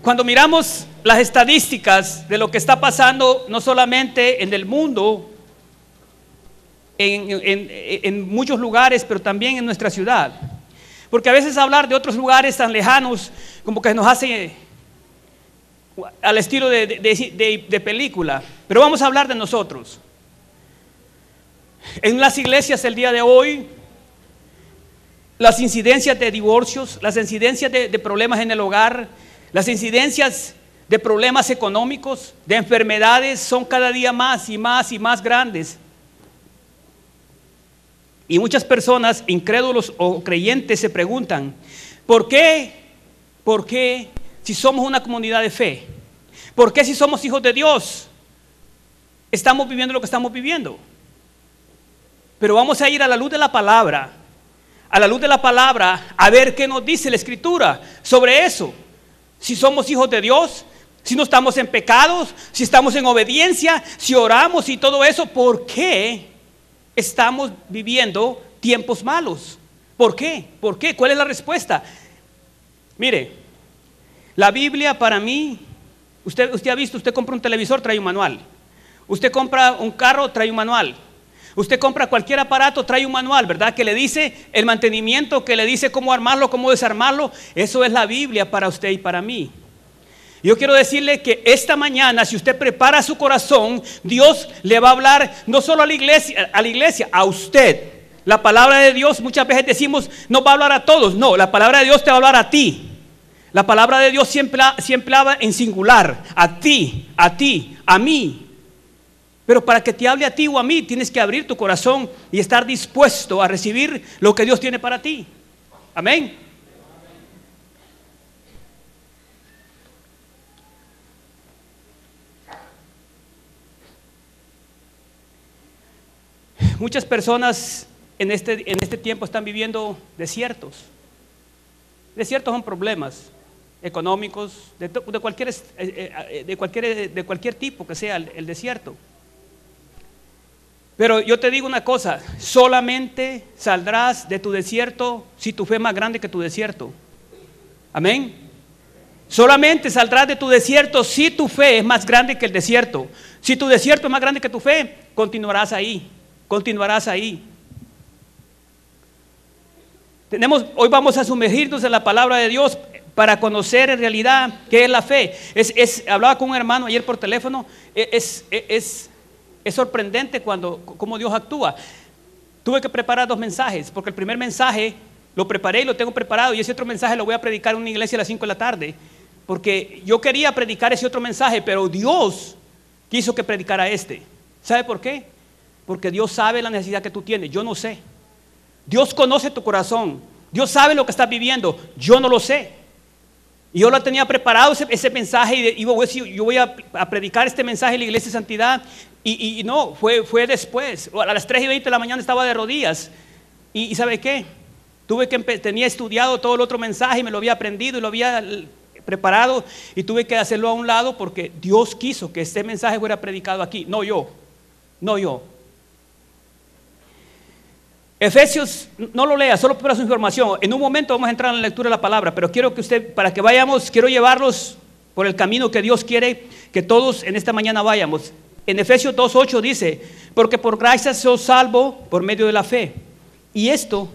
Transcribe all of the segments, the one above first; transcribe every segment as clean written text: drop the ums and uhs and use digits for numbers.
Cuando miramos las estadísticas de lo que está pasando, no solamente en el mundo, en muchos lugares, pero también en nuestra ciudad. Porque a veces hablar de otros lugares tan lejanos, como que nos hace al estilo de película. Pero vamos a hablar de nosotros. En las iglesias el día de hoy, las incidencias de divorcios, las incidencias de problemas en el hogar, las incidencias de problemas económicos, de enfermedades, son cada día más y más y más grandes. Y muchas personas, incrédulos o creyentes, se preguntan, ¿por qué? ¿Por qué si somos una comunidad de fe? ¿Por qué si somos hijos de Dios estamos viviendo lo que estamos viviendo? Pero vamos a ir a la luz de la palabra, a ver qué nos dice la Escritura sobre eso. Si somos hijos de Dios, si no estamos en pecados, si estamos en obediencia, si oramos y todo eso, ¿por qué estamos viviendo tiempos malos? ¿Por qué? ¿Por qué? ¿Cuál es la respuesta? Mire, la Biblia para mí, usted ha visto, usted compra un televisor, trae un manual. Usted compra un carro, trae un manual. Usted compra cualquier aparato, trae un manual, ¿verdad? Que le dice el mantenimiento, que le dice cómo armarlo, cómo desarmarlo. Eso es la Biblia para usted y para mí. Yo quiero decirle que esta mañana, si usted prepara su corazón, Dios le va a hablar no solo a la iglesia, a usted. La palabra de Dios, muchas veces decimos, no va a hablar a todos. No, la palabra de Dios te va a hablar a ti. La palabra de Dios siempre habla en singular, a ti, a mí. Pero para que te hable a ti o a mí, tienes que abrir tu corazón y estar dispuesto a recibir lo que Dios tiene para ti. Amén. Muchas personas en este tiempo están viviendo desiertos. Desiertos son problemas económicos, de cualquier tipo que sea el desierto. Pero yo te digo una cosa, solamente saldrás de tu desierto si tu fe es más grande que tu desierto. Amén. Solamente saldrás de tu desierto si tu fe es más grande que el desierto. Si tu desierto es más grande que tu fe, continuarás ahí. Hoy vamos a sumergirnos en la palabra de Dios para conocer en realidad qué es la fe. Hablaba con un hermano ayer por teléfono. Es sorprendente cómo Dios actúa. Tuve que preparar 2 mensajes, porque el primer mensaje lo preparé y lo tengo preparado, y ese otro mensaje lo voy a predicar en una iglesia a las 5 de la tarde, porque yo quería predicar ese otro mensaje, pero Dios quiso que predicara este. ¿Sabe por qué? Porque Dios sabe la necesidad que tú tienes, yo no sé. Dios conoce tu corazón, Dios sabe lo que estás viviendo, yo no lo sé. Y yo lo tenía preparado ese mensaje, y yo voy a predicar este mensaje en la iglesia de santidad, y no, fue después. A las 3:20 de la mañana estaba de rodillas, y ¿sabe qué? Tenía estudiado todo el otro mensaje, y me lo había aprendido y lo había preparado, y tuve que hacerlo a un lado porque Dios quiso que este mensaje fuera predicado aquí, no yo. Efesios, no lo lea, solo para su información. En un momento vamos a entrar en la lectura de la palabra, pero quiero que usted, para que vayamos, quiero llevarlos por el camino que Dios quiere que todos en esta mañana vayamos. En Efesios 2:8 dice, porque por gracia sos salvo por medio de la fe, y esto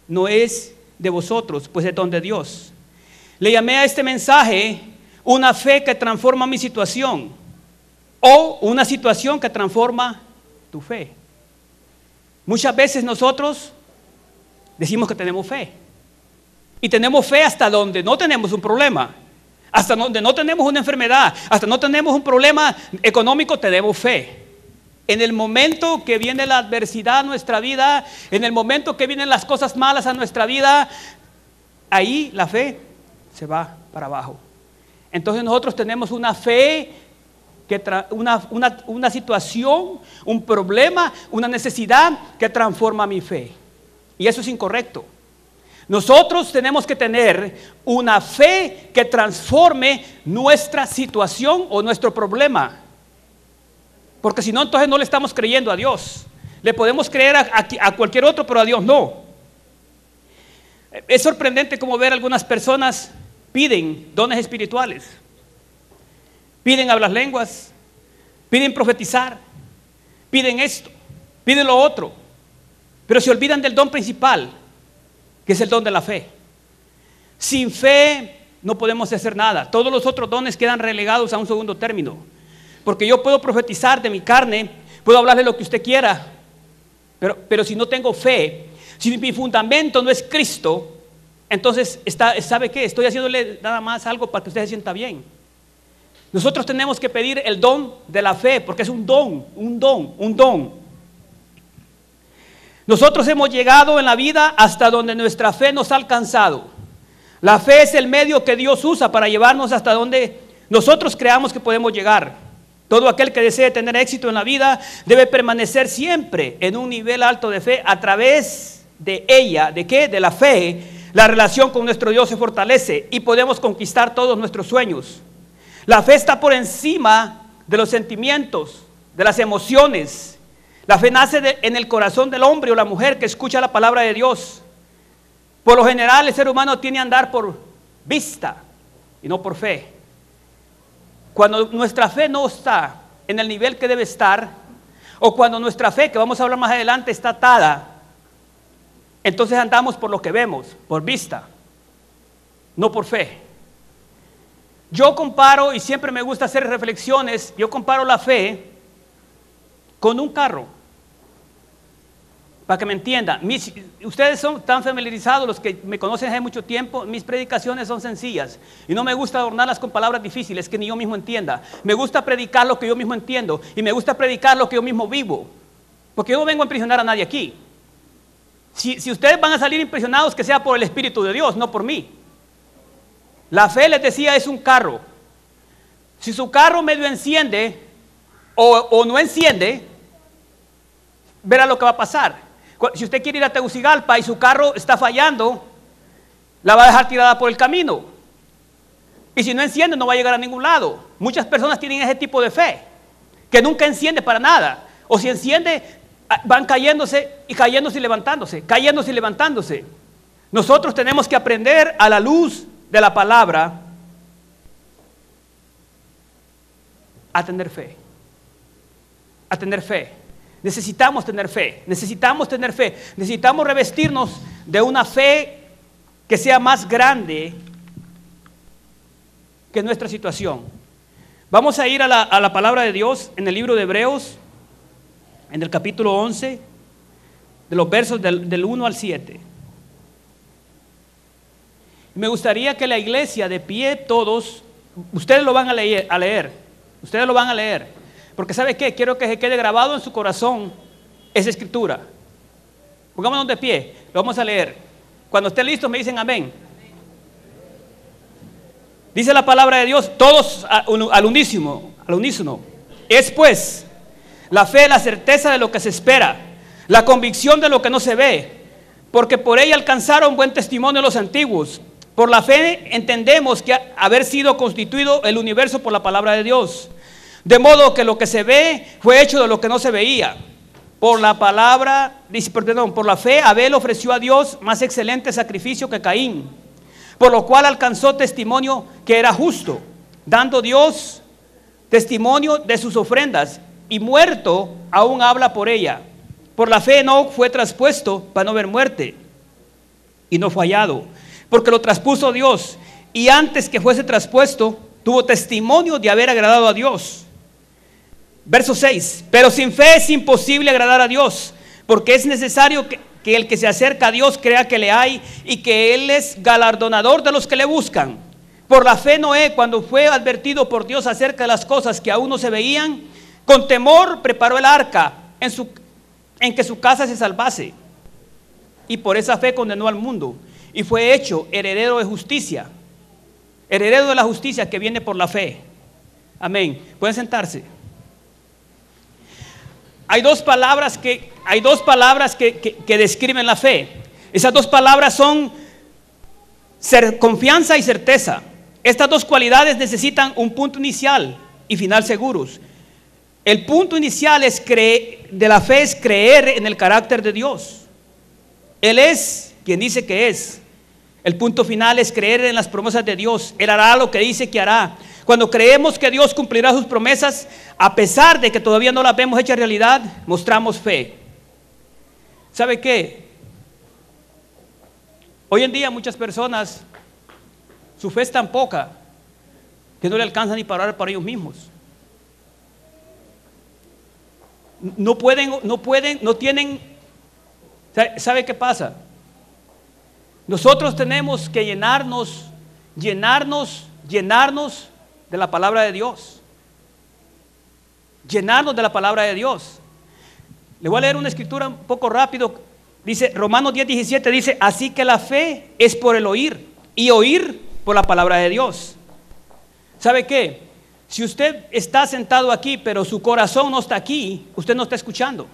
no es de vosotros, pues es don de Dios. Le llamé a este mensaje una fe que transforma mi situación, o una situación que transforma tu fe. Muchas veces nosotros decimos que tenemos fe, y tenemos fe hasta donde no tenemos un problema, hasta donde no tenemos una enfermedad, hasta no tenemos un problema económico, tenemos fe. En el momento que viene la adversidad a nuestra vida, en el momento que vienen las cosas malas a nuestra vida, ahí la fe se va para abajo. Entonces nosotros tenemos una fe, una situación, un problema, una necesidad que transforma mi fe. Y eso es incorrecto. Nosotros tenemos que tener una fe que transforme nuestra situación o nuestro problema. Porque si no, entonces no le estamos creyendo a Dios. Le podemos creer a cualquier otro, pero a Dios no. Es sorprendente como ver algunas personas piden dones espirituales. Piden hablar lenguas, piden profetizar, piden esto, piden lo otro, pero se olvidan del don principal, que es el don de la fe. Sin fe no podemos hacer nada. Todos los otros dones quedan relegados a un segundo término, porque yo puedo profetizar de mi carne, puedo hablarle lo que usted quiera, pero si no tengo fe, si mi fundamento no es Cristo, entonces ¿sabe qué? Estoy haciéndole nada más algo para que usted se sienta bien. Nosotros tenemos que pedir el don de la fe, porque es un don. Nosotros hemos llegado en la vida hasta donde nuestra fe nos ha alcanzado. La fe es el medio que Dios usa para llevarnos hasta donde nosotros creamos que podemos llegar. Todo aquel que desee tener éxito en la vida debe permanecer siempre en un nivel alto de fe. A través de ella, ¿de qué? De la fe, la relación con nuestro Dios se fortalece y podemos conquistar todos nuestros sueños. La fe está por encima de los sentimientos, de las emociones. La fe nace en el corazón del hombre o la mujer que escucha la palabra de Dios. Por lo general, el ser humano tiene que andar por vista y no por fe. Cuando nuestra fe no está en el nivel que debe estar, o cuando nuestra fe, que vamos a hablar más adelante, está atada, entonces andamos por lo que vemos, por vista, no por fe. Yo comparo, y siempre me gusta hacer reflexiones, yo comparo la fe con un carro. Para que me entiendan, ustedes son tan familiarizados, los que me conocen hace mucho tiempo, mis predicaciones son sencillas y no me gusta adornarlas con palabras difíciles que ni yo mismo entienda. Me gusta predicar lo que yo mismo entiendo y me gusta predicar lo que yo mismo vivo, porque yo no vengo a impresionar a nadie aquí. Si ustedes van a salir impresionados, que sea por el Espíritu de Dios, no por mí. La fe, les decía, es un carro. Si su carro medio enciende o no enciende, verá lo que va a pasar. Si usted quiere ir a Tegucigalpa y su carro está fallando, la va a dejar tirada por el camino. Y si no enciende, no va a llegar a ningún lado. Muchas personas tienen ese tipo de fe, que nunca enciende para nada. O si enciende, van cayéndose y levantándose, cayéndose y levantándose. Nosotros tenemos que aprender a la luz de la palabra a tener fe. A tener fe. Necesitamos tener fe, necesitamos revestirnos de una fe que sea más grande que nuestra situación. Vamos a ir a la palabra de Dios en el libro de Hebreos, en el capítulo 11, de los versos del 1 al 7. Me gustaría que la iglesia de pie, todos, ustedes lo van a leer, ustedes lo van a leer. Porque ¿sabe qué? Quiero que se quede grabado en su corazón esa escritura. Pongámonos de pie, lo vamos a leer. Cuando esté listo me dicen amén. Dice la palabra de Dios, todos al unísono. Es pues la fe, la certeza de lo que se espera, la convicción de lo que no se ve, porque por ella alcanzaron buen testimonio los antiguos. Por la fe entendemos que haber sido constituido el universo por la palabra de Dios. De modo que lo que se ve fue hecho de lo que no se veía. Por la fe Abel ofreció a Dios más excelente sacrificio que Caín, por lo cual alcanzó testimonio que era justo, dando Dios testimonio de sus ofrendas, y muerto aún habla por ella. Por la fe Enoc fue traspuesto para no ver muerte, y no fue hallado, porque lo traspuso Dios, y antes que fuese traspuesto, tuvo testimonio de haber agradado a Dios. Verso 6, pero sin fe es imposible agradar a Dios, porque es necesario que el que se acerca a Dios crea que le hay y que Él es galardonador de los que le buscan. Por la fe Noé, cuando fue advertido por Dios acerca de las cosas que aún no se veían, con temor preparó el arca en que su casa se salvase. Y por esa fe condenó al mundo y fue hecho heredero de justicia, heredero de la justicia que viene por la fe. Amén. Pueden sentarse. Hay dos palabras que describen la fe. Esas dos palabras son confianza y certeza. Estas dos cualidades necesitan un punto inicial y final seguros. El punto inicial de la fe es creer en el carácter de Dios. Él es quien dice que es. El punto final es creer en las promesas de Dios. Él hará lo que dice que hará. Cuando creemos que Dios cumplirá sus promesas, a pesar de que todavía no las vemos hechas realidad, mostramos fe. ¿Sabe qué? Hoy en día muchas personas, su fe es tan poca que no le alcanza ni para orar para ellos mismos. No tienen. ¿Sabe qué pasa? Nosotros tenemos que llenarnos de la palabra de Dios. Llenarnos de la palabra de Dios. Le voy a leer una escritura un poco rápido. Dice, Romanos 10:17 dice, así que la fe es por el oír, y oír por la palabra de Dios. ¿Sabe qué? Si usted está sentado aquí, pero su corazón no está aquí, usted no está escuchando.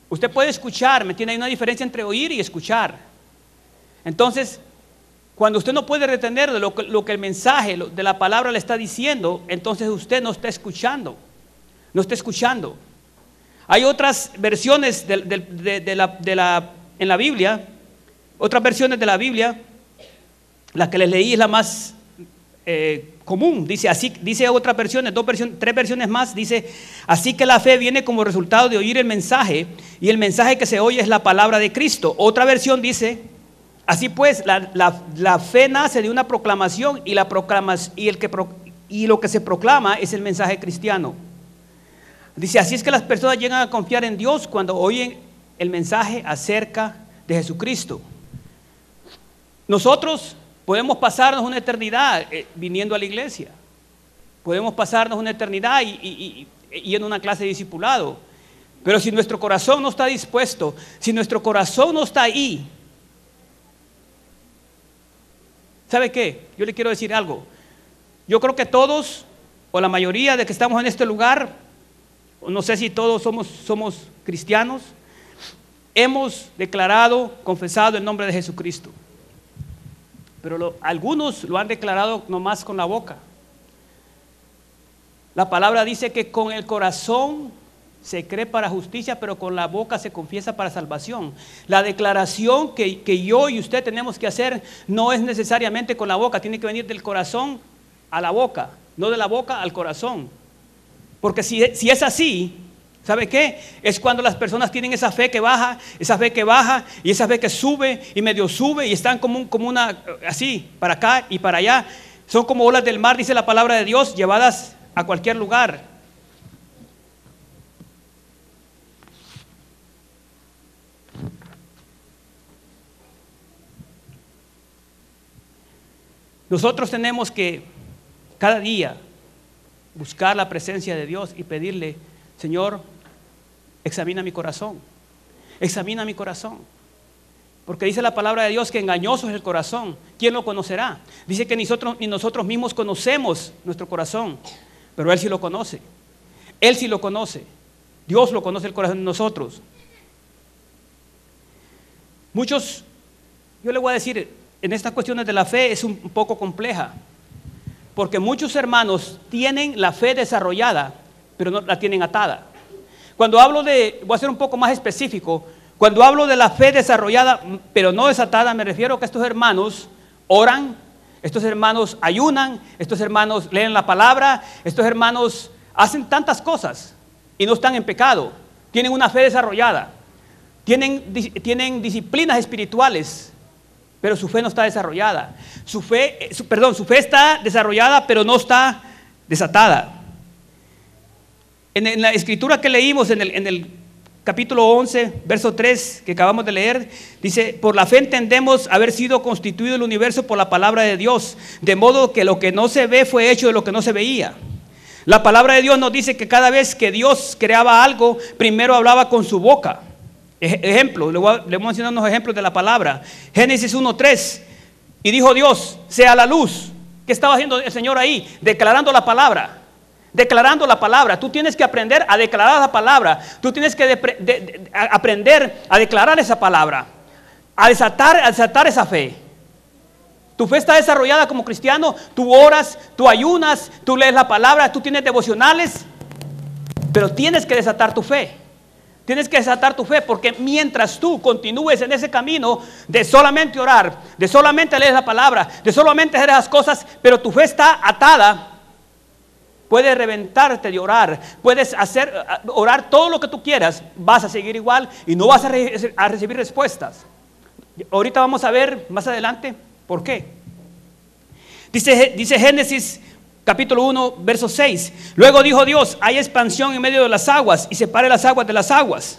Usted puede escuchar, ¿me entiende? Hay una diferencia entre oír y escuchar. Entonces, cuando usted no puede retener de lo que el mensaje de la palabra le está diciendo, entonces usted no está escuchando. No está escuchando. Hay otras versiones en la Biblia, otras versiones de la Biblia, la que les leí es la más común. Dice así, dice otras versiones, tres versiones más, dice, así que la fe viene como resultado de oír el mensaje, y el mensaje que se oye es la palabra de Cristo. Otra versión dice, así pues, la fe nace de una proclamación, y lo que se proclama es el mensaje cristiano. Dice, así es que las personas llegan a confiar en Dios cuando oyen el mensaje acerca de Jesucristo. Nosotros podemos pasarnos una eternidad viniendo a la iglesia. Podemos pasarnos una eternidad y en una clase de discipulado. Pero si nuestro corazón no está dispuesto, si nuestro corazón no está ahí, ¿sabe qué? Yo le quiero decir algo. Yo creo que todos, o la mayoría de que estamos en este lugar, no sé si todos somos cristianos, hemos declarado, confesado el nombre de Jesucristo. Pero algunos lo han declarado nomás con la boca. La palabra dice que con el corazón se cree para justicia, pero con la boca se confiesa para salvación. La declaración que yo y usted tenemos que hacer no es necesariamente con la boca, tiene que venir del corazón a la boca, no de la boca al corazón. Porque si es así, ¿sabe qué? Es cuando las personas tienen esa fe que baja y esa fe que sube y medio sube y están como una, así, para acá y para allá. Son como olas del mar, dice la palabra de Dios, llevadas a cualquier lugar. Nosotros tenemos que cada día buscar la presencia de Dios y pedirle, Señor, examina mi corazón, examina mi corazón. Porque dice la palabra de Dios que engañoso es el corazón. ¿Quién lo conocerá? Dice que ni nosotros mismos conocemos nuestro corazón, pero Él sí lo conoce. Él sí lo conoce. Dios lo conoce el corazón de nosotros. Muchos, yo le voy a decir, en estas cuestiones de la fe es un poco compleja. Porque muchos hermanos tienen la fe desarrollada, pero no la tienen atada. Cuando hablo voy a ser un poco más específico, cuando hablo de la fe desarrollada, pero no desatada, me refiero a que estos hermanos oran, estos hermanos ayunan, estos hermanos leen la palabra, estos hermanos hacen tantas cosas y no están en pecado, tienen una fe desarrollada, tienen disciplinas espirituales, pero su fe no está desarrollada. Su fe está desarrollada, pero no está desatada. En la escritura que leímos en el capítulo 11, verso 3, que acabamos de leer, dice, por la fe entendemos haber sido constituido el universo por la palabra de Dios, de modo que lo que no se ve fue hecho de lo que no se veía. La palabra de Dios nos dice que cada vez que Dios creaba algo, primero hablaba con su boca. Ejemplo, le voy a mencionar unos ejemplos de la palabra. Génesis 1:3, y dijo Dios, sea la luz. ¿Qué estaba haciendo el Señor ahí? Declarando la palabra. Declarando la palabra. Tú tienes que aprender a declarar la palabra. Tú tienes que aprender a declarar esa palabra, a desatar esa fe. Tu fe está desarrollada como cristiano. Tú oras, tú ayunas, tú lees la palabra, tú tienes devocionales, pero tienes que desatar tu fe. Tienes que desatar tu fe, porque mientras tú continúes en ese camino de solamente orar, de solamente leer la palabra, de solamente hacer esas cosas, pero tu fe está atada, puedes reventarte de orar, puedes orar todo lo que tú quieras, vas a seguir igual y no vas a recibir respuestas. Ahorita vamos a ver más adelante por qué. Dice Génesis capítulo 1, verso 6. Luego dijo Dios: hay expansión en medio de las aguas y separe las aguas de las aguas.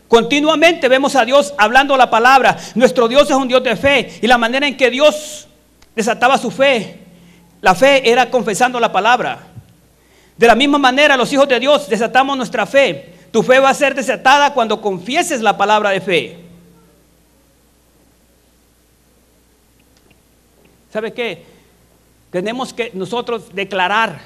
Continuamente vemos a Dios hablando la palabra. Nuestro Dios es un Dios de fe, y la manera en que Dios desataba su fe, la fe era confesando la palabra. De la misma manera, los hijos de Dios desatamos nuestra fe. Tu fe va a ser desatada cuando confieses la palabra de fe. ¿Sabe qué? Tenemos que nosotros declarar,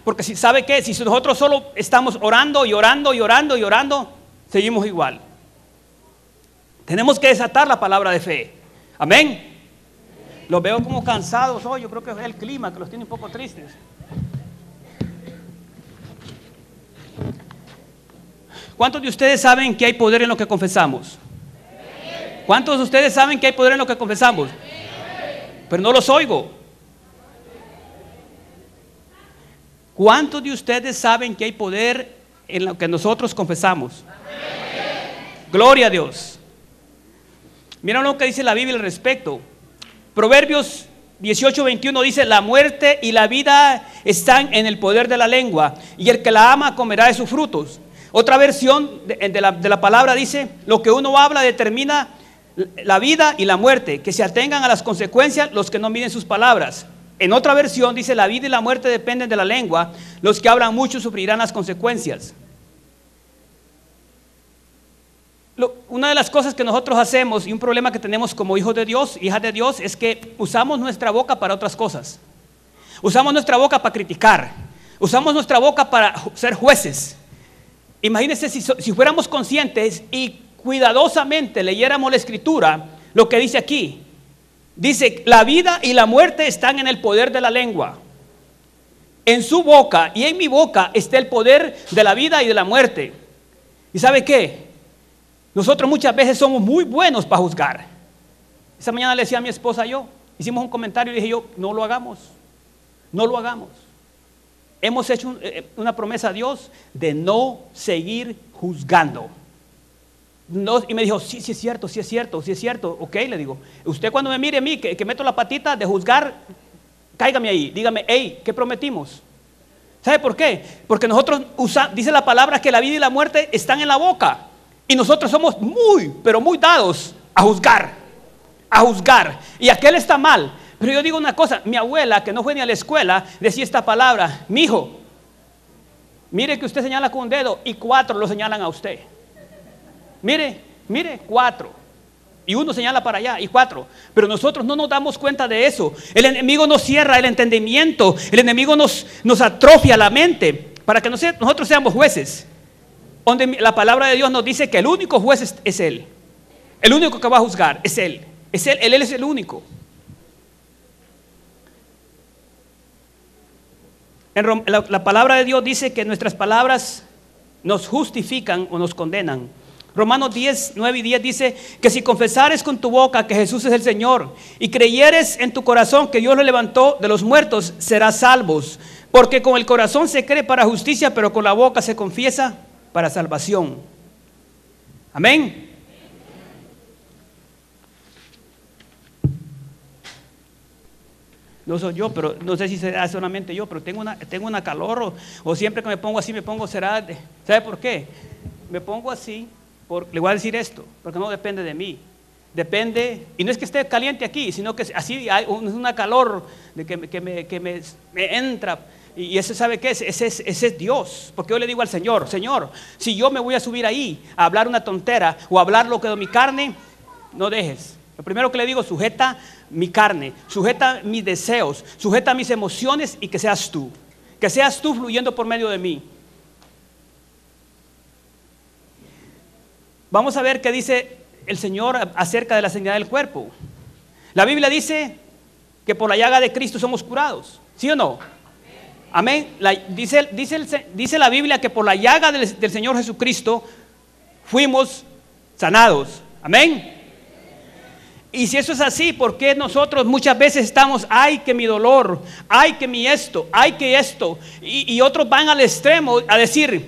porque ¿sabe qué? Si nosotros solo estamos orando y orando y orando y orando, seguimos igual. Tenemos que desatar la palabra de fe. Amén. Los veo como cansados hoy. Yo creo que es el clima que los tiene un poco tristes. ¿Cuántos de ustedes saben que hay poder en lo que confesamos? ¿Cuántos de ustedes saben que hay poder en lo que confesamos? Pero no los oigo. ¿Cuántos de ustedes saben que hay poder en lo que nosotros confesamos? Gloria a Dios. Miren lo que dice la Biblia al respecto. Proverbios 18:21 dice: la muerte y la vida están en el poder de la lengua, y el que la ama comerá de sus frutos. Otra versión de la palabra dice: lo que uno habla determina la vida y la muerte, que se atengan a las consecuencias los que no miden sus palabras. En otra versión dice: la vida y la muerte dependen de la lengua, los que hablan mucho sufrirán las consecuencias. Una de las cosas que nosotros hacemos, y un problema que tenemos como hijos de Dios, hijas de Dios, es que usamos nuestra boca para otras cosas. Usamos nuestra boca para criticar, usamos nuestra boca para ser jueces. Imagínense si fuéramos conscientes y cuidadosamente leyéramos la escritura, lo que dice aquí. Dice: la vida y la muerte están en el poder de la lengua. En su boca y en mi boca está el poder de la vida y de la muerte. ¿Y sabe qué? Nosotros muchas veces somos muy buenos para juzgar. Esa mañana le decía a mi esposa, hicimos un comentario y dije yo: no lo hagamos, no lo hagamos. Hemos hecho una promesa a Dios de no seguir juzgando. No, y me dijo: sí es cierto, sí es cierto. Ok, le digo, usted cuando me mire a mí que meto la patita de juzgar, cáigame ahí, dígame: hey, ¿qué prometimos? ¿Sabe por qué? Porque nosotros dice la palabra que la vida y la muerte están en la boca, y nosotros somos pero muy dados a juzgar, y aquel está mal. Pero yo digo una cosa: mi abuela, que no fue ni a la escuela, decía esta palabra: mijo, mire que usted señala con un dedo y 4 lo señalan a usted. Mire, 4. Y 1 señala para allá y 4. Pero nosotros no nos damos cuenta de eso. El enemigo nos cierra el entendimiento. El enemigo nos atrofia la mente para que nosotros seamos jueces. Donde la palabra de Dios nos dice que el único juez es Él. El único que va a juzgar es Él. Él es el único. La palabra de Dios dice que nuestras palabras nos justifican o nos condenan. Romanos 10, 9 y 10 dice que si confesares con tu boca que Jesús es el Señor y creyeres en tu corazón que Dios lo levantó de los muertos, serás salvos. Porque con el corazón se cree para justicia, pero con la boca se confiesa para salvación. Amén. No soy yo, pero no sé si será solamente yo, pero tengo una calor o siempre que me pongo así ¿sabe por qué? Me pongo así. Le voy a decir esto, porque no depende de mí. Depende, y no es que esté caliente aquí, sino que así hay una calor de que me entra. Y ese, ¿sabe qué? Ese es Dios. Porque yo le digo al Señor: Señor, si yo me voy a subir ahí a hablar una tontera o a hablar lo que de mi carne, no dejes. Lo primero que le digo: sujeta mi carne, sujeta mis deseos, sujeta mis emociones, y que seas tú fluyendo por medio de mí. Vamos a ver qué dice el Señor acerca de la sanidad del cuerpo. La Biblia dice que por la llaga de Cristo somos curados, ¿sí o no? Amén. Dice la Biblia que por la llaga del Señor Jesucristo fuimos sanados. Amén. Y si eso es así, ¿por qué nosotros muchas veces estamos, ay que mi dolor, ay que mi esto, ay que esto? Y otros van al extremo a decir,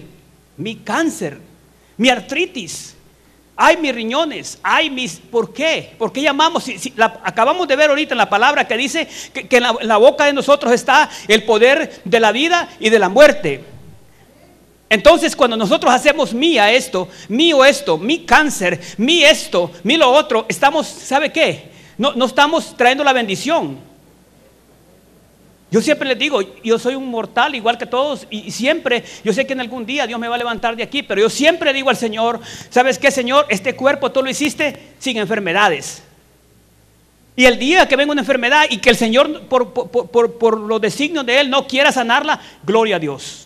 mi cáncer, mi artritis, ay mis riñones, ay mis... ¿Por qué? ¿Por qué llamamos? Acabamos de ver ahorita en la palabra que dice que en la boca de nosotros está el poder de la vida y de la muerte. Entonces cuando nosotros hacemos mío esto, mi cáncer, mi esto, mi lo otro, estamos, ¿sabe qué? No estamos trayendo la bendición. Yo siempre les digo, yo soy un mortal igual que todos y siempre, yo sé que en algún día Dios me va a levantar de aquí, pero yo siempre digo al Señor, ¿sabes qué, Señor? Este cuerpo tú lo hiciste sin enfermedades. Y el día que venga una enfermedad y que el Señor por los designios de Él no quiera sanarla, gloria a Dios.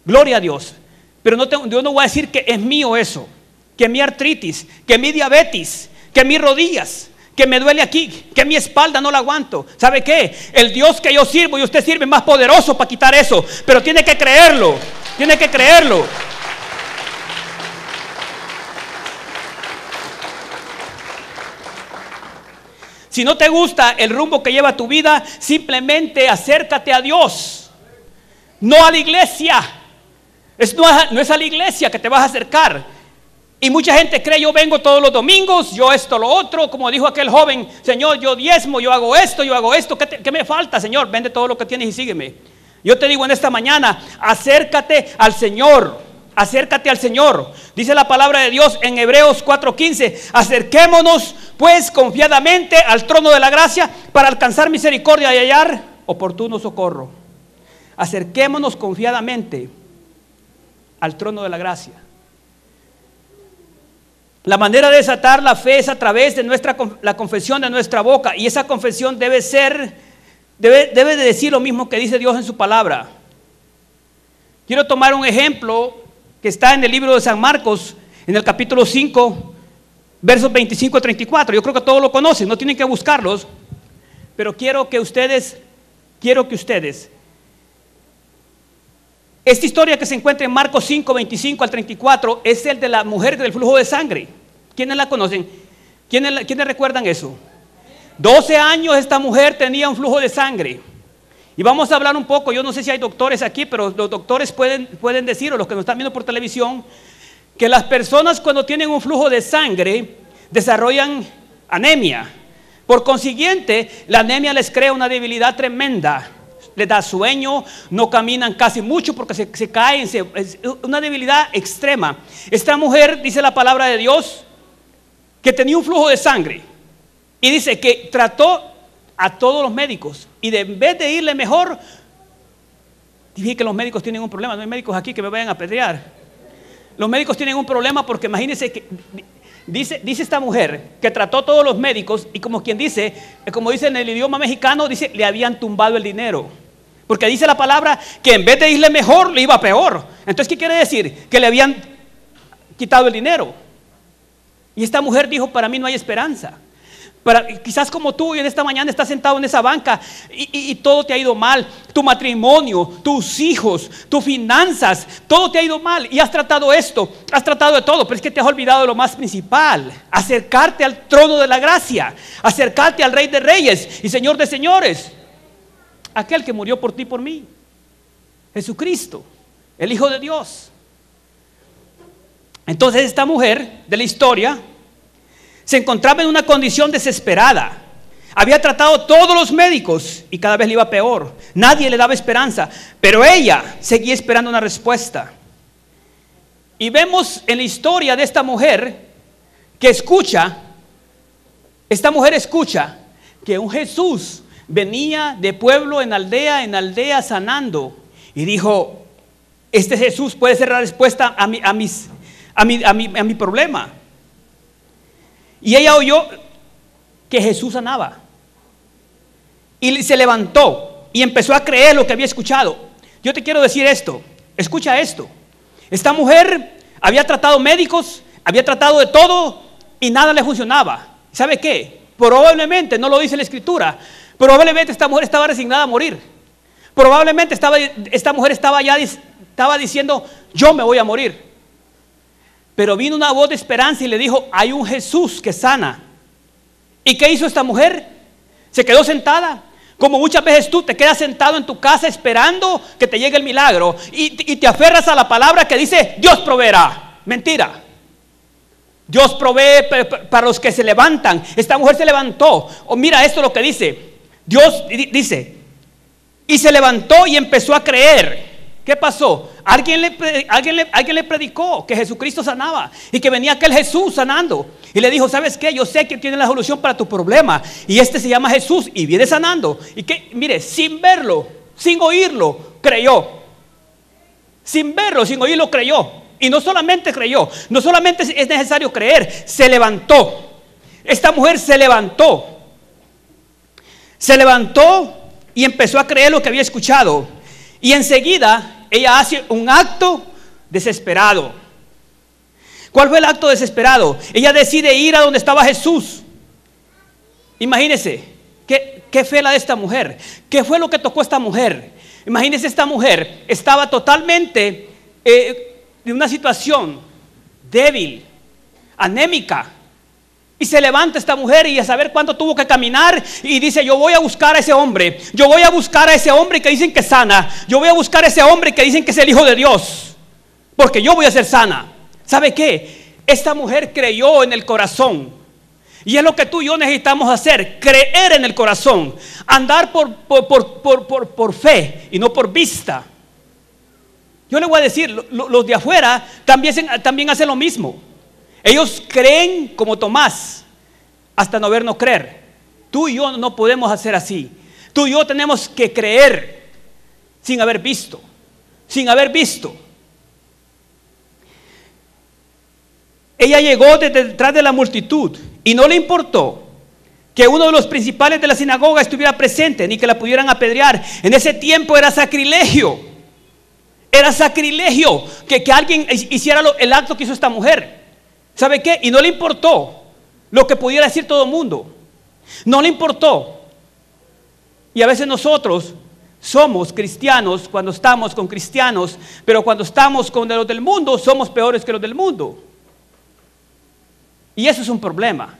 Gloria a Dios. Pero yo no voy a decir que es mío eso, que mi artritis, que mi diabetes, que mis rodillas, que me duele aquí, que mi espalda no la aguanto. ¿Sabe qué? El Dios que yo sirvo y usted sirve es más poderoso para quitar eso. Pero tiene que creerlo, tiene que creerlo. Si no te gusta el rumbo que lleva tu vida, simplemente acércate a Dios, no a la iglesia. No es a la iglesia que te vas a acercar. Y mucha gente cree, yo vengo todos los domingos, yo esto, lo otro, como dijo aquel joven, Señor, yo diezmo, yo hago esto, ¿qué me falta, Señor? Vende todo lo que tienes y sígueme. Yo te digo en esta mañana, acércate al Señor, acércate al Señor. Dice la palabra de Dios en Hebreos 4:15, acerquémonos pues confiadamente al trono de la gracia para alcanzar misericordia y hallar oportuno socorro. Acerquémonos confiadamente al trono de la gracia. La manera de desatar la fe es a través de la confesión de nuestra boca, y esa confesión debe de decir lo mismo que dice Dios en su palabra. Quiero tomar un ejemplo que está en el libro de San Marcos, en el capítulo 5, versos 25 a 34. Yo creo que todos lo conocen, no tienen que buscarlos, pero quiero que ustedes esta historia que se encuentra en Marcos 5, 25 al 34 es el de la mujer del flujo de sangre. ¿Quiénes la conocen? ¿Quiénes recuerdan eso? 12 años esta mujer tenía un flujo de sangre. Y vamos a hablar un poco, yo no sé si hay doctores aquí, pero los doctores pueden decir, o los que nos están viendo por televisión, que las personas cuando tienen un flujo de sangre desarrollan anemia. Por consiguiente, la anemia les crea una debilidad tremenda. Les da sueño, no caminan casi mucho porque se caen, es una debilidad extrema. Esta mujer, dice la palabra de Dios, que tenía un flujo de sangre. Y dice que trató a todos los médicos. Y en vez de irle mejor, dije que los médicos tienen un problema. No hay médicos aquí que me vayan a apedrear. Los médicos tienen un problema porque imagínense que... Dice esta mujer que trató a todos los médicos y como dice en el idioma mexicano, dice, le habían tumbado el dinero. Porque dice la palabra que en vez de irle mejor, le iba peor. Entonces, ¿qué quiere decir? Que le habían quitado el dinero. Y esta mujer dijo, para mí no hay esperanza. Quizás como tú y en esta mañana estás sentado en esa banca y todo te ha ido mal. Tu matrimonio, tus hijos, tus finanzas, todo te ha ido mal. Y has tratado esto, has tratado de todo, pero es que te has olvidado de lo más principal. Acercarte al trono de la gracia, acercarte al Rey de Reyes y Señor de Señores. Aquel que murió por ti y por mí, Jesucristo, el Hijo de Dios. Entonces esta mujer de la historia se encontraba en una condición desesperada. Había tratado a todos los médicos y cada vez le iba peor. Nadie le daba esperanza, pero ella seguía esperando una respuesta. Y vemos en la historia de esta mujer que escucha que un Jesús venía de pueblo en aldea sanando. Y dijo, este Jesús puede ser la respuesta a mi problema. Y ella oyó que Jesús sanaba. Y se levantó y empezó a creer lo que había escuchado. Yo te quiero decir esto, escucha esto. Esta mujer había tratado médicos, había tratado de todo y nada le funcionaba. ¿Sabe qué? Probablemente, no lo dice la Escritura, probablemente esta mujer estaba resignada a morir. Probablemente esta mujer estaba diciendo, yo me voy a morir. Pero vino una voz de esperanza y le dijo, hay un Jesús que sana. ¿Y qué hizo esta mujer? Se quedó sentada. Como muchas veces tú te quedas sentado en tu casa esperando que te llegue el milagro y te aferras a la palabra que dice, Dios proveerá. Mentira. Dios provee para los que se levantan. Esta mujer se levantó. Mira esto lo que dice. Dios dice, y se levantó y empezó a creer. ¿Qué pasó? Alguien le predicó que Jesucristo sanaba y que venía aquel Jesús sanando. Y le dijo, ¿sabes qué? Yo sé que tiene la solución para tu problema. Y este se llama Jesús y viene sanando. Y que, mire, sin verlo, sin oírlo, creyó. Sin verlo, sin oírlo, creyó. Y no solamente creyó, no solamente es necesario creer, se levantó. Esta mujer se levantó. Se levantó y empezó a creer lo que había escuchado. Y enseguida ella hace un acto desesperado. ¿Cuál fue el acto desesperado? Ella decide ir a donde estaba Jesús. Imagínense, qué fe la de esta mujer. ¿Qué fue lo que tocó a esta mujer? Imagínense, esta mujer estaba totalmente en una situación débil, anémica. Y se levanta esta mujer y a saber cuánto tuvo que caminar y dice, yo voy a buscar a ese hombre. Yo voy a buscar a ese hombre que dicen que sana. Yo voy a buscar a ese hombre que dicen que es el Hijo de Dios. Porque yo voy a ser sana. ¿Sabe qué? Esta mujer creyó en el corazón. Y es lo que tú y yo necesitamos hacer. Creer en el corazón. Andar por fe y no por vista. Yo le voy a decir, los de afuera también hacen lo mismo. Ellos creen como Tomás, hasta no ver, no creer. Tú y yo no podemos hacer así. Tú y yo tenemos que creer sin haber visto. Sin haber visto. Ella llegó detrás de la multitud y no le importó que uno de los principales de la sinagoga estuviera presente, ni que la pudieran apedrear. En ese tiempo era sacrilegio. Era sacrilegio que alguien hiciera el acto que hizo esta mujer. ¿Sabe qué? Y no le importó lo que pudiera decir todo el mundo. No le importó. Y a veces nosotros somos cristianos cuando estamos con cristianos, pero cuando estamos con los del mundo somos peores que los del mundo. Y eso es un problema.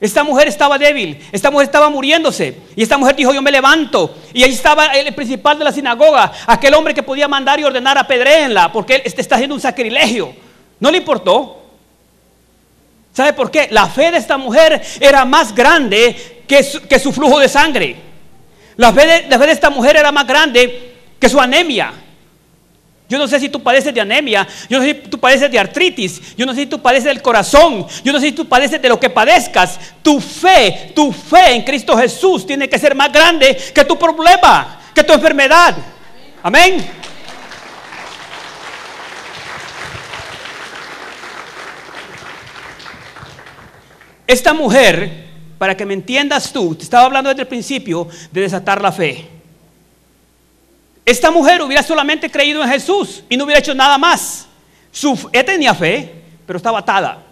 Esta mujer estaba débil, esta mujer estaba muriéndose. Y esta mujer dijo, yo me levanto. Y ahí estaba el principal de la sinagoga, aquel hombre que podía mandar y ordenar apedréenla, porque él está haciendo un sacrilegio. No le importó. ¿Sabe por qué? La fe de esta mujer era más grande que su flujo de sangre. La fe de esta mujer era más grande que su anemia. Yo no sé si tú padeces de anemia, yo no sé si tú padeces de artritis, yo no sé si tú padeces del corazón, yo no sé si tú padeces de lo que padezcas. Tu fe en Cristo Jesús tiene que ser más grande que tu problema, que tu enfermedad. Amén. Esta mujer, para que me entiendas tú, te estaba hablando desde el principio de desatar la fe. Esta mujer hubiera solamente creído en Jesús y no hubiera hecho nada más. Ella tenía fe, pero estaba atada.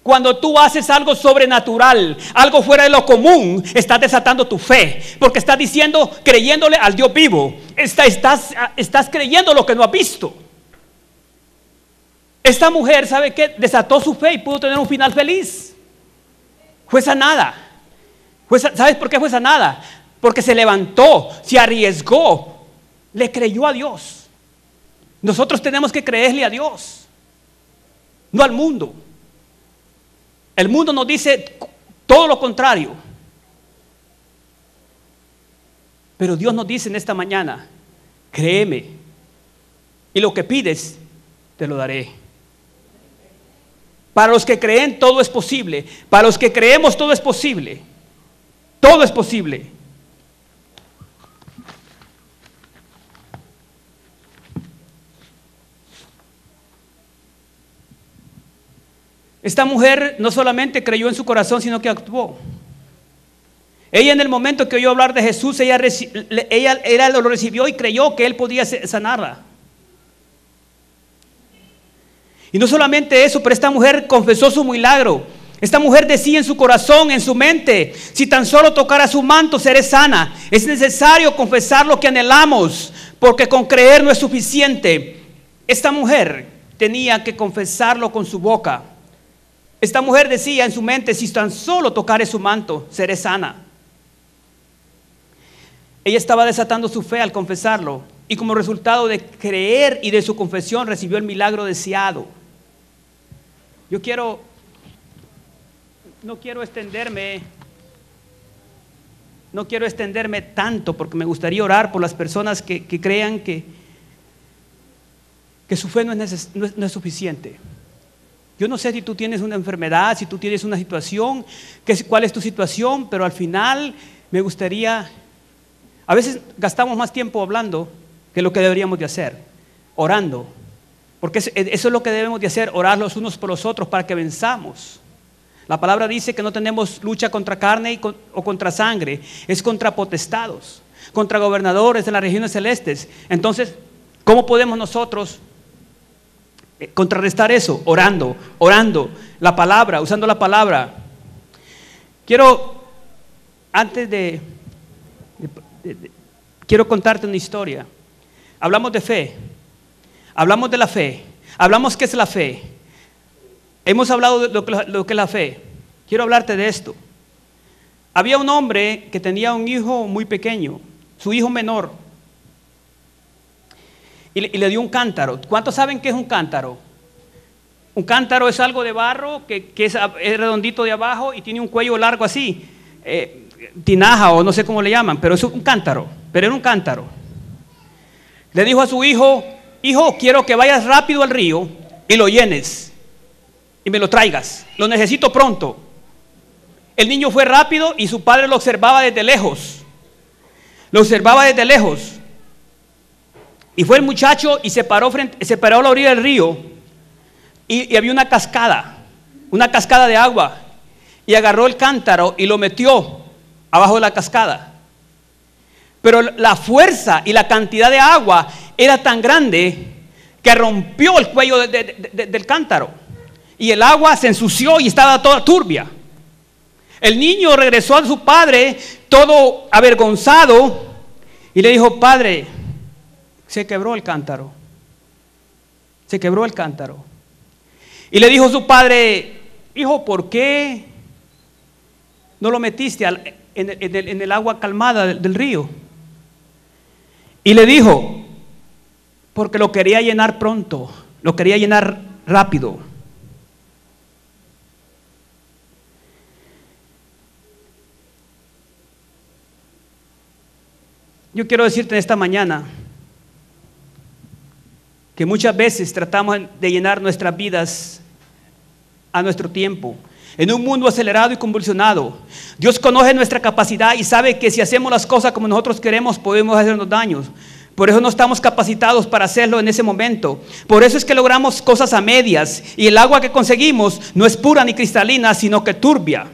Cuando tú haces algo sobrenatural, algo fuera de lo común, estás desatando tu fe, porque estás diciendo, creyéndole al Dios vivo. Estás creyendo lo que no has visto. Esta mujer, ¿sabe qué? Desató su fe y pudo tener un final feliz. Fue sanada. ¿Sabes por qué fue sanada? Porque se levantó, se arriesgó, le creyó a Dios. Nosotros tenemos que creerle a Dios, no al mundo. El mundo nos dice todo lo contrario. Pero Dios nos dice en esta mañana, créeme, y lo que pides, te lo daré. Para los que creen, todo es posible. Para los que creemos, todo es posible. Todo es posible. Esta mujer no solamente creyó en su corazón, sino que actuó. Ella, en el momento que oyó hablar de Jesús, ella lo recibió y creyó que él podía sanarla. Y no solamente eso, pero esta mujer confesó su milagro. Esta mujer decía en su corazón, en su mente: si tan solo tocara su manto, seré sana. Es necesario confesar lo que anhelamos, porque con creer no es suficiente. Esta mujer tenía que confesarlo con su boca. Esta mujer decía en su mente: si tan solo tocare su manto, seré sana. Ella estaba desatando su fe al confesarlo, y como resultado de creer y de su confesión recibió el milagro deseado. No quiero extenderme tanto, porque me gustaría orar por las personas que crean que su fe no es suficiente. Yo no sé si tú tienes una enfermedad, si tú tienes una situación, cuál es tu situación, pero al final me gustaría... A veces gastamos más tiempo hablando que lo que deberíamos de hacer, orando, porque eso es lo que debemos de hacer, orar los unos por los otros para que venzamos. La palabra dice que no tenemos lucha contra carne o contra sangre, es contra potestados, contra gobernadores de las regiones celestes. Entonces, ¿cómo podemos nosotros contrarrestar eso? Orando, la palabra, usando la palabra. Quiero contarte una historia. Hablamos de fe, hablamos de la fe, hablamos qué es la fe. Hemos hablado de lo que es la fe. Quiero hablarte de esto. Había un hombre que tenía un hijo muy pequeño, su hijo menor, y le dio un cántaro. ¿Cuántos saben qué es un cántaro? Un cántaro es algo de barro que es redondito de abajo y tiene un cuello largo así, tinaja o no sé cómo le llaman, pero es un cántaro, pero era un cántaro. Le dijo a su hijo: hijo, quiero que vayas rápido al río y lo llenes y me lo traigas, lo necesito pronto. El niño fue rápido y su padre lo observaba desde lejos. Y fue el muchacho y se paró a la orilla del río y había una cascada de agua, y agarró el cántaro y lo metió abajo de la cascada. Pero la fuerza y la cantidad de agua era tan grande que rompió el cuello del cántaro, y el agua se ensució y estaba toda turbia. El niño regresó a su padre todo avergonzado y le dijo: padre, se quebró el cántaro. Y le dijo su padre: hijo, ¿por qué no lo metiste en el agua calmada del río? Y le dijo: porque lo quería llenar pronto, lo quería llenar rápido. Yo quiero decirte en esta mañana que muchas veces tratamos de llenar nuestras vidas a nuestro tiempo, en un mundo acelerado y convulsionado. Dios conoce nuestra capacidad y sabe que si hacemos las cosas como nosotros queremos, podemos hacernos daños. Por eso no estamos capacitados para hacerlo en ese momento. Por eso es que logramos cosas a medias, y el agua que conseguimos no es pura ni cristalina, sino que turbia.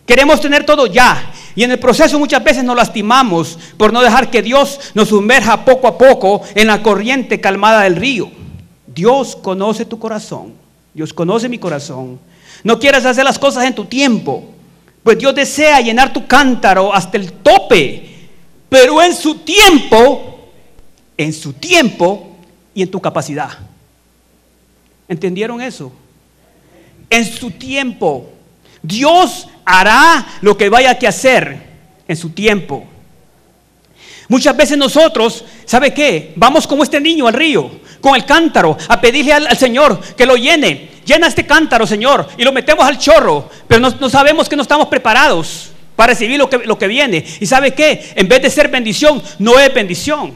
Queremos tener todo ya, y en el proceso muchas veces nos lastimamos por no dejar que Dios nos sumerja poco a poco en la corriente calmada del río. Dios conoce tu corazón, Dios conoce mi corazón. No quieras hacer las cosas en tu tiempo, pues Dios desea llenar tu cántaro hasta el tope, pero en su tiempo y en tu capacidad. ¿Entendieron eso? En su tiempo. Dios hará lo que vaya que hacer en su tiempo. Muchas veces nosotros, ¿sabe qué? Vamos como este niño al río, con el cántaro, a pedirle al Señor que lo llene. Llena este cántaro, Señor, y lo metemos al chorro, pero no sabemos que no estamos preparados para recibir lo que viene. Y ¿sabe qué? En vez de ser bendición, no es bendición.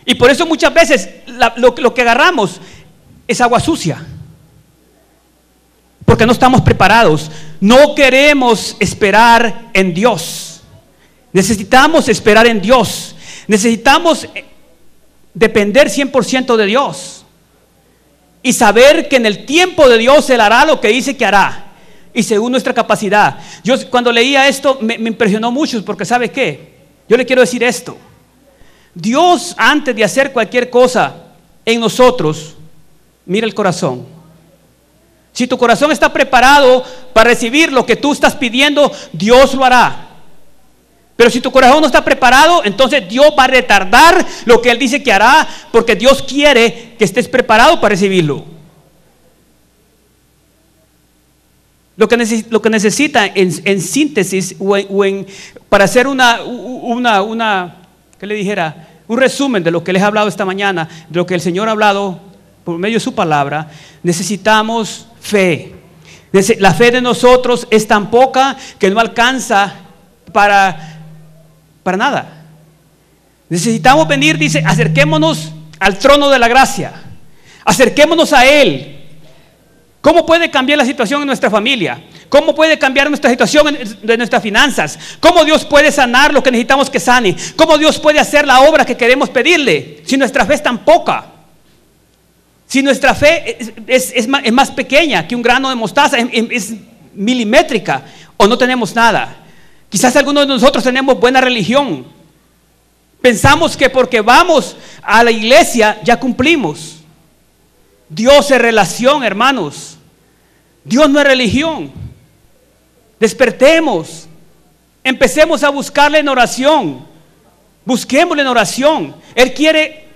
Y por eso muchas veces lo que agarramos es agua sucia, porque no estamos preparados. No queremos esperar en Dios. Necesitamos esperar en Dios. Necesitamos depender 100% de Dios y saber que en el tiempo de Dios Él hará lo que dice que hará, y según nuestra capacidad. Yo cuando leía esto me impresionó mucho, porque ¿sabe qué? Yo le quiero decir esto: Dios, antes de hacer cualquier cosa en nosotros, mira el corazón. Si tu corazón está preparado para recibir lo que tú estás pidiendo, Dios lo hará. Pero si tu corazón no está preparado, entonces Dios va a retardar lo que Él dice que hará, porque Dios quiere que estés preparado para recibirlo. Lo que necesita en síntesis para hacer ¿qué le dijera? Un resumen de lo que les he hablado esta mañana, de lo que el Señor ha hablado por medio de su palabra, necesitamos fe. La fe de nosotros es tan poca que no alcanza para nada. Necesitamos venir, dice, acerquémonos al trono de la gracia, acerquémonos a Él. ¿Cómo puede cambiar la situación en nuestra familia? ¿Cómo puede cambiar nuestra situación de nuestras finanzas? ¿Cómo Dios puede sanar lo que necesitamos que sane? ¿Cómo Dios puede hacer la obra que queremos pedirle si nuestra fe es tan poca? Si nuestra fe es más pequeña que un grano de mostaza, es milimétrica, o no tenemos nada. Quizás algunos de nosotros tenemos buena religión. Pensamos que porque vamos a la iglesia ya cumplimos. Dios es relación, hermanos. Dios no es religión. Despertemos. Empecemos a buscarle en oración. Busquémosle en oración. Él quiere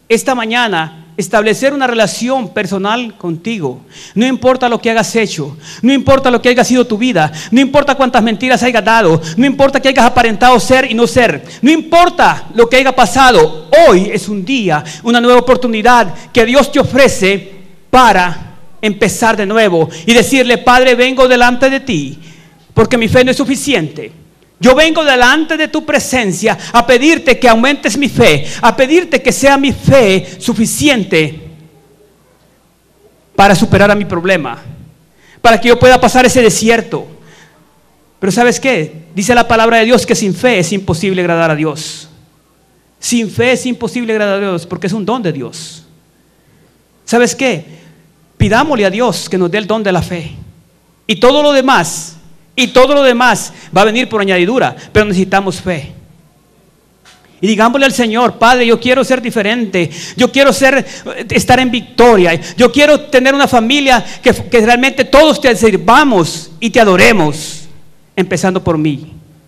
esta mañana establecer una relación personal contigo. No importa lo que hayas hecho, no importa lo que haya sido tu vida, no importa cuántas mentiras hayas dado, no importa que hayas aparentado ser y no ser, no importa lo que haya pasado. Hoy es un día, una nueva oportunidad que Dios te ofrece para empezar de nuevo y decirle: Padre, vengo delante de ti porque mi fe no es suficiente. Yo vengo delante de tu presencia a pedirte que aumentes mi fe, a pedirte que sea mi fe suficiente para superar a mi problema, para que yo pueda pasar ese desierto. Pero ¿sabes qué? Dice la palabra de Dios que sin fe es imposible agradar a Dios. Sin fe es imposible agradar a Dios porque es un don de Dios. ¿Sabes qué? Pidámosle a Dios que nos dé el don de la fe. Y todo lo demás va a venir por añadidura, pero necesitamos fe. Y digámosle al Señor: Padre, yo quiero ser diferente, yo quiero estar en victoria, yo quiero tener una familia que realmente todos te sirvamos y te adoremos, empezando por mí.